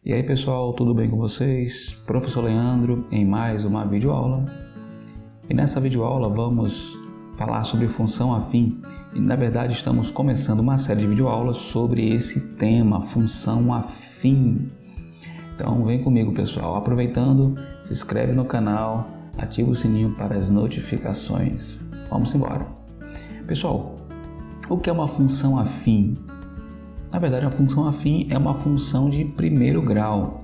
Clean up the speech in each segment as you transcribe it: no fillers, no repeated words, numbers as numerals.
E aí pessoal, tudo bem com vocês? Professor Leandro em mais uma videoaula. E nessa videoaula vamos falar sobre função afim. E na verdade estamos começando uma série de videoaulas sobre esse tema, função afim. Então vem comigo pessoal, aproveitando, se inscreve no canal, ativa o sininho para as notificações. Vamos embora. Pessoal, o que é uma função afim? Na verdade, a função afim é uma função de primeiro grau,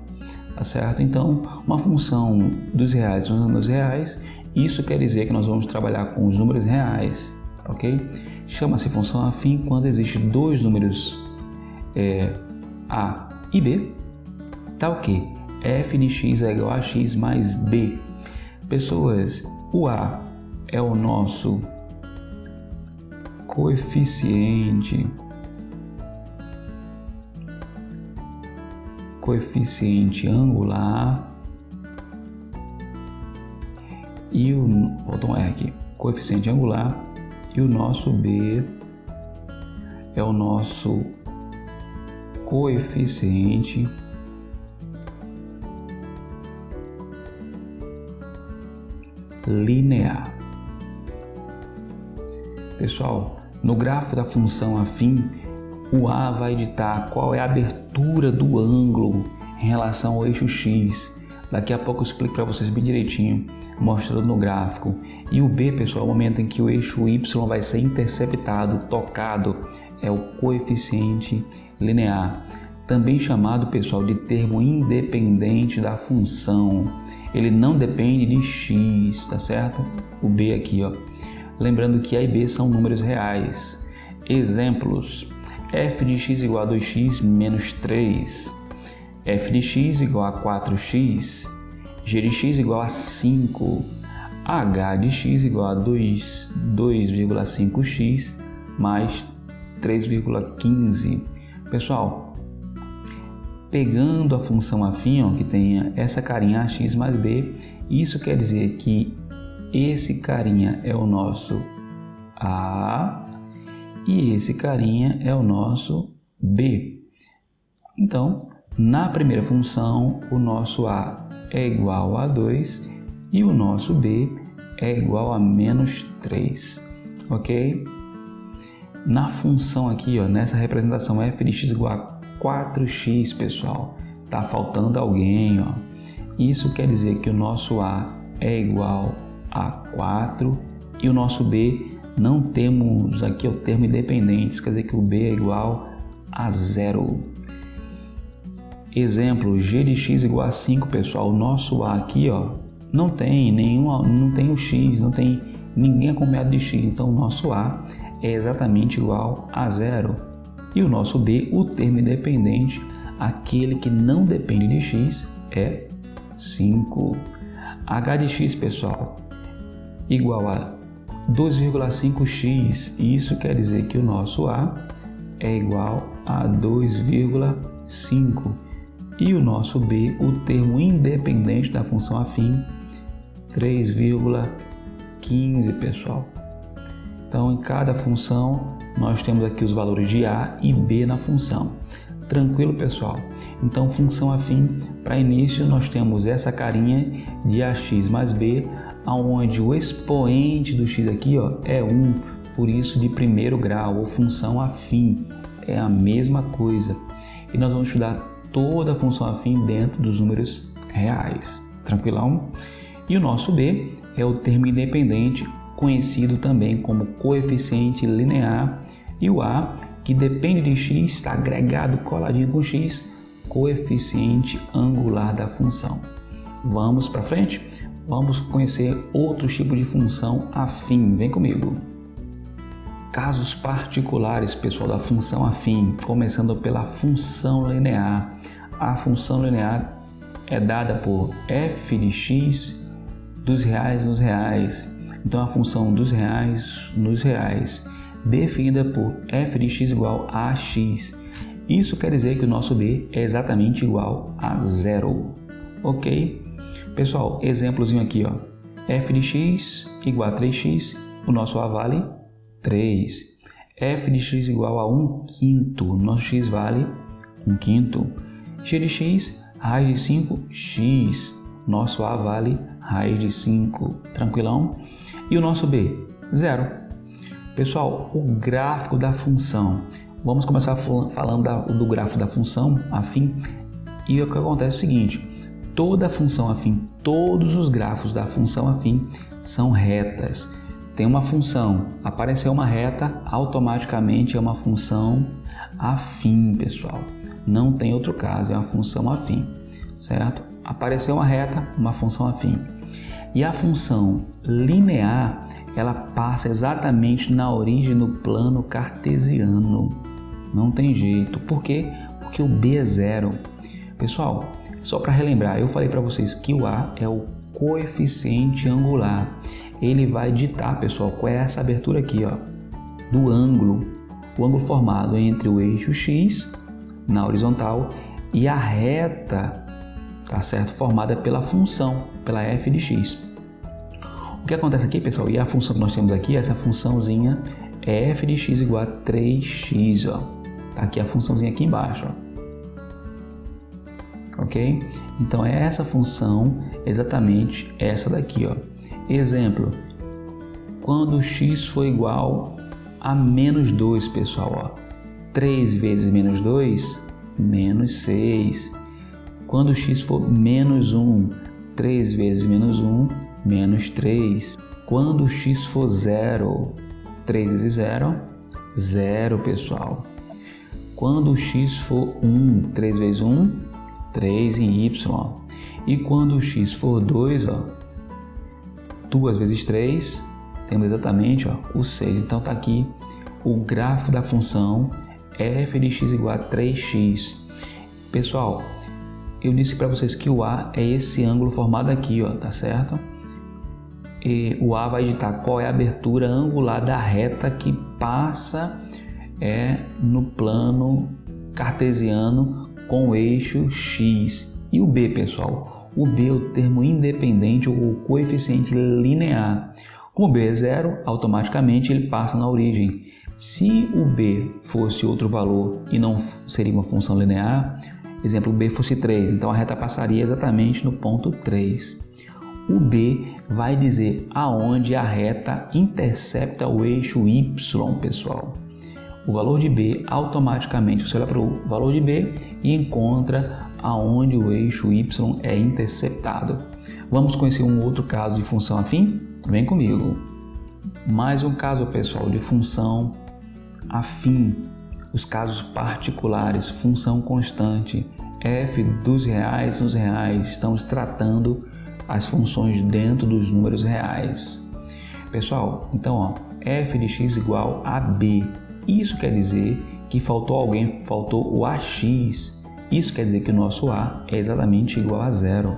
tá certo? Então, uma função dos reais nos reais, isso quer dizer que nós vamos trabalhar com os números reais, ok? Chama-se função afim quando existem dois números A e B, tá ok? F de x é igual a x mais B. Pessoas, o A é o nosso coeficiente angular e botão R aqui, coeficiente angular, e o nosso B é o nosso coeficiente linear. Pessoal, no gráfico da função afim, o A vai ditar qual é a abertura do ângulo em relação ao eixo X. Daqui a pouco eu explico para vocês bem direitinho, mostrando no gráfico. E o B, pessoal, é o momento em que o eixo Y vai ser interceptado, tocado, é o coeficiente linear. Também chamado, pessoal, de termo independente da função. Ele não depende de X, tá certo? O B aqui, ó. Lembrando que A e B são números reais. Exemplos: f de x igual a 2x menos 3, f de x igual a 4x, g de x igual a 5, h de x igual a 2,5x mais 3,15. Pessoal, pegando a função afim, ó, que tem essa carinha ax mais b, isso quer dizer que esse carinha é o nosso A e esse carinha é o nosso B. Então, na primeira função, o nosso A é igual a 2 e o nosso B é igual a menos 3, ok? Na função aqui, ó, nessa representação f de x igual a 4x, pessoal, tá faltando alguém, ó. Isso quer dizer que o nosso A é igual a 4 e o nosso B, não temos aqui o termo independente, quer dizer que o B é igual a 0. Exemplo, g de x igual a 5, pessoal. O nosso A aqui, ó, não tem o x, não tem ninguém acompanhado de x, então o nosso A é exatamente igual a 0. E o nosso B, o termo independente, aquele que não depende de x, é 5. H de x, pessoal, igual a 2,5x, isso quer dizer que o nosso A é igual a 2,5 e o nosso B, o termo independente da função afim, 3,15, pessoal. Então, em cada função, nós temos aqui os valores de A e B na função. Tranquilo, pessoal? Então, função afim, para início, nós temos essa carinha de AX mais B, onde o expoente do x aqui, ó, é 1, por isso de primeiro grau, ou função afim, é a mesma coisa. E nós vamos estudar toda a função afim dentro dos números reais, tranquilão? E o nosso B é o termo independente, conhecido também como coeficiente linear, e o A, que depende de x, está agregado, coladinho com x, coeficiente angular da função. Vamos para frente? Vamos conhecer outros tipos de função afim. Vem comigo. Casos particulares, pessoal, da função afim, começando pela função linear. A função linear é dada por f de x dos reais nos reais. Então, a função dos reais nos reais, definida por f de x igual a x. Isso quer dizer que o nosso b é exatamente igual a 0. Ok? Pessoal, exemplozinho aqui, ó. F de x igual a 3x, o nosso A vale 3. F de x igual a 1/5, o nosso x vale 1/5. G de x Raiz de 5, x. Nosso A vale raiz de 5. Tranquilão? E o nosso B? 0. Pessoal, o gráfico da função. Vamos começar falando do gráfico da função afim. E o que acontece é o seguinte. Toda função afim, todos os gráficos da função afim são retas. Tem uma função, apareceu uma reta, automaticamente é uma função afim, pessoal. Não tem outro caso, é uma função afim, certo? Apareceu uma reta, uma função afim. E a função linear, ela passa exatamente na origem no plano cartesiano. Não tem jeito. Por quê? Porque o B é 0. Pessoal, só para relembrar, eu falei para vocês que o A é o coeficiente angular. Ele vai ditar, pessoal, qual é essa abertura aqui, ó, do ângulo. O ângulo formado entre o eixo X na horizontal e a reta, tá certo? Formada pela função, pela f de x. O que acontece aqui, pessoal? E a função que nós temos aqui, essa funçãozinha é f de x igual a 3x, ó. Tá aqui a funçãozinha aqui embaixo, ó. Ok? Então é essa função, exatamente essa daqui, ó. Exemplo, quando x for igual a menos 2, pessoal, ó. 3 vezes menos 2, menos 6. Quando x for menos 1, 3 vezes menos 1, menos 3. Quando x for 0, 3 vezes 0, 0, pessoal. Quando x for 1, 3 vezes 1, 3 em y. E quando x for 2, ó, 2 vezes 3, temos exatamente, ó, o 6. Então está aqui o gráfico da função f de x igual a 3x. Pessoal, eu disse para vocês que o A é esse ângulo formado aqui, ó, tá certo? E o A vai ditar qual é a abertura angular da reta que passa no plano cartesiano com o eixo x. E o B, pessoal? O B é o termo independente ou o coeficiente linear. Como o B é 0, automaticamente ele passa na origem. Se o B fosse outro valor e não seria uma função linear, exemplo, o B fosse 3, então a reta passaria exatamente no ponto 3. O B vai dizer aonde a reta intercepta o eixo y, pessoal. O valor de B, automaticamente, você olha para o valor de B e encontra aonde o eixo y é interceptado. Vamos conhecer um outro caso de função afim? Vem comigo. Mais um caso, pessoal, de função afim. Os casos particulares, função constante, f dos reais nos reais. Estamos tratando as funções dentro dos números reais. Pessoal, então, ó, f de x igual a b. Isso quer dizer que faltou o ax. Isso quer dizer que o nosso a é exatamente igual a 0.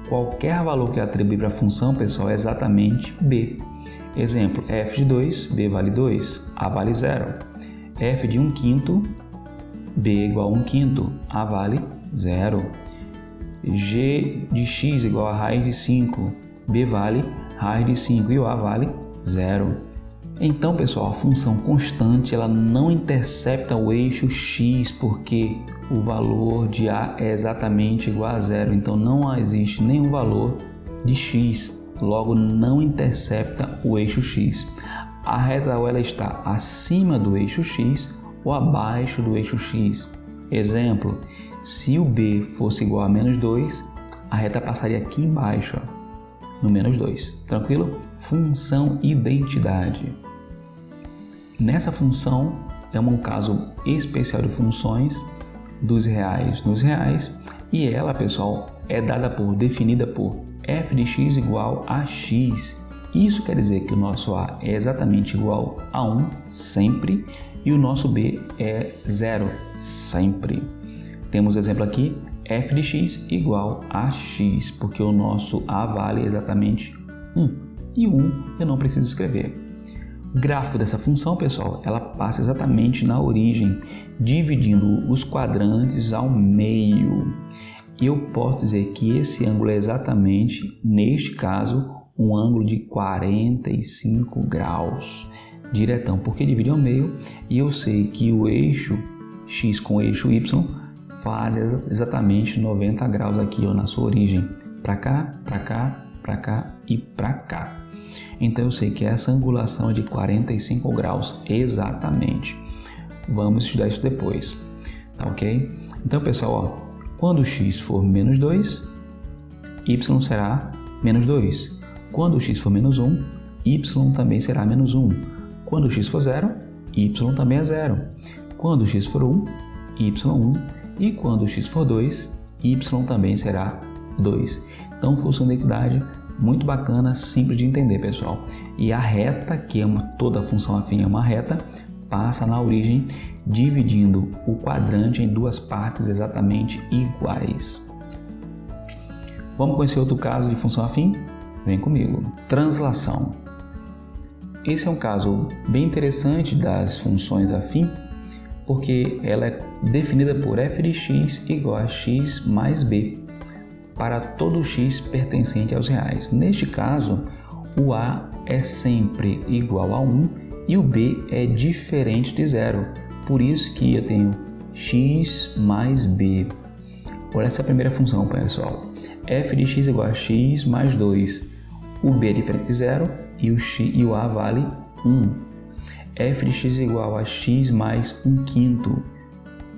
Qualquer valor que atribui para a função, pessoal, é exatamente b. Exemplo, f de 2, b vale 2, a vale 0. f de 1/5, b igual a 1/5, a vale 0. g de x igual a raiz de 5, b vale raiz de 5 e o a vale 0. Então, pessoal, a função constante ela não intercepta o eixo x porque o valor de a é exatamente igual a 0. Então, não existe nenhum valor de x. Logo, não intercepta o eixo x. A reta ou ela está acima do eixo x ou abaixo do eixo x. Exemplo, se o b fosse igual a menos 2, a reta passaria aqui embaixo, ó, no menos 2. Tranquilo? Função identidade. Nessa função, é um caso especial de funções dos reais nos reais e ela, pessoal, é definida por f de x igual a x. Isso quer dizer que o nosso a é exatamente igual a 1 sempre e o nosso b é 0 sempre. Temos exemplo aqui, f de x igual a x, porque o nosso a vale exatamente 1 e 1 eu não preciso escrever. O gráfico dessa função, pessoal, ela passa exatamente na origem, dividindo os quadrantes ao meio. Eu posso dizer que esse ângulo é exatamente, neste caso, um ângulo de 45 graus. Diretão, porque divide ao meio e eu sei que o eixo x com o eixo y faz exatamente 90 graus aqui, ó, na sua origem. Para cá, para cá, para cá e para cá. Então eu sei que essa angulação é de 45 graus exatamente. Vamos estudar isso depois, tá ok? Então pessoal, ó, quando x for menos 2, y será menos 2. Quando x for menos 1, y também será menos 1. Quando x for 0, y também é 0. Quando x for 1, y 1. E quando x for 2, y também será 2. Então, função de identidade muito bacana, simples de entender, pessoal. E a reta, que é toda função afim é uma reta, passa na origem, dividindo o quadrante em duas partes exatamente iguais. Vamos conhecer outro caso de função afim? Vem comigo. Translação. Esse é um caso bem interessante das funções afim, porque ela é definida por f de x igual a x mais b, para todo x pertencente aos reais. Neste caso, o a é sempre igual a 1 e o b é diferente de 0. Por isso que eu tenho x mais b. Olha essa primeira função, pessoal. F de x igual a x mais 2. O b é diferente de 0 e o a vale 1. F de x igual a x mais 1/5.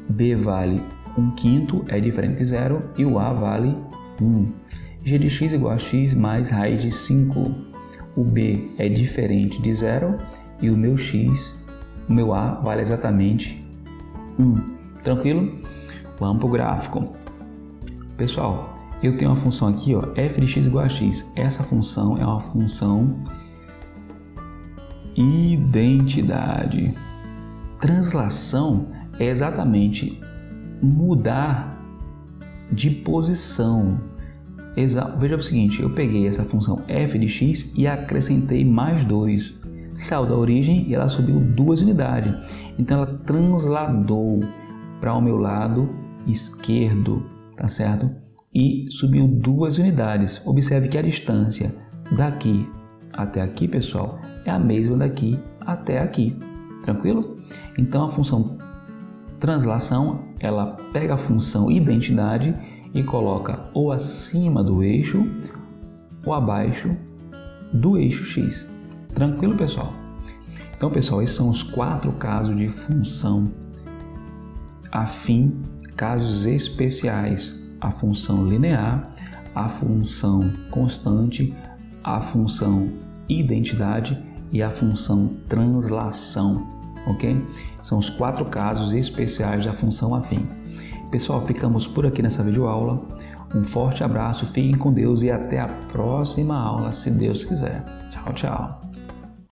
B vale 1/5, é diferente de 0 e o a vale 1. G de x igual a x mais raiz de 5. O b é diferente de 0 e o meu a vale exatamente 1. Tranquilo? Vamos para o gráfico. Pessoal, eu tenho uma função aqui, ó, f de x igual a x. Essa função é uma função identidade. Translação é exatamente mudar de posição. Veja o seguinte, eu peguei essa função f de x e acrescentei mais 2. Saiu da origem e ela subiu 2 unidades. Então ela transladou para o meu lado esquerdo, tá certo? E subiu 2 unidades. Observe que a distância daqui até aqui, pessoal, é a mesma daqui até aqui. Tranquilo? Então a função translação, ela pega a função identidade e coloca ou acima do eixo ou abaixo do eixo x. Tranquilo, pessoal? Então, pessoal, esses são os 4 casos de função afim, casos especiais: a função linear, a função constante, a função identidade e a função translação, ok? São os 4 casos especiais da função afim. Pessoal, ficamos por aqui nessa videoaula. Um forte abraço, fiquem com Deus e até a próxima aula, se Deus quiser. Tchau, tchau.